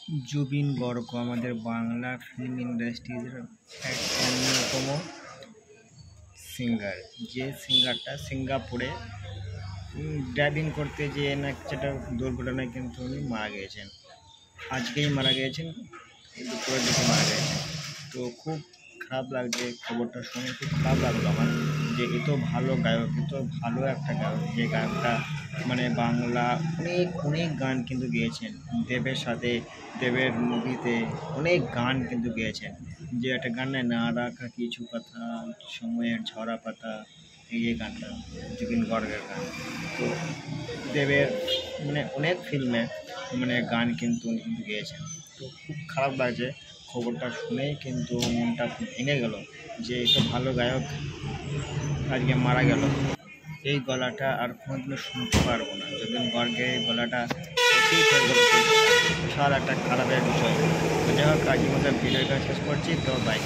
জুবিন গর্গ আমাদের বাংলা ফিল্ম ইন্ডাস্ট্রির এক অন্যতম সিঙ্গার। যে সিঙ্গারটা সিঙ্গাপুরে ড্রাইভিং করতে যেয়ে না সেটা দুর্ঘটনায় কিন্তু উনি মারা গিয়েছেন। আজকেই মারা গিয়েছেন, দুপুরের দিকে মারা গিয়েছেন। তো খুব খারাপ লাগছে খবরটা শুনে, খুব খারাপ লাগলো আমার যে এত ভালো গায়ক, এত ভালো একটা গায়ক, যে গায়কটা মানে বাংলা অনেক অনেক গান কিন্তু গেয়েছেন দেবের সাথে, দেবের মুভিতে অনেক গান কিন্তু গেয়েছেন। যে একটা গান নেয় না রাখা কিছু কথা, সময়ের ঝরা পাতা, এই যে গানটা জুবিন গর্গের গান। তো দেবের মানে অনেক ফিল্মে মানে গান কিন্তু উনি কিন্তু গেয়েছেন। তো খুব খারাপ লাগছে খবরটা শুনেই, কিন্তু মনটা খুব ভেঙে গেল যে এত ভালো গায়ক আজকে মারা গেল। এই গলাটা আর কোনোদিনও শুনতে পারবো না। জুবিন গর্গের এই গলাটা সত্যিই বিশাল একটা খারাপের বিষয়। তো যাই হোক, আজকের মতো ভিডিওটা শেষ করছি। তো বাই।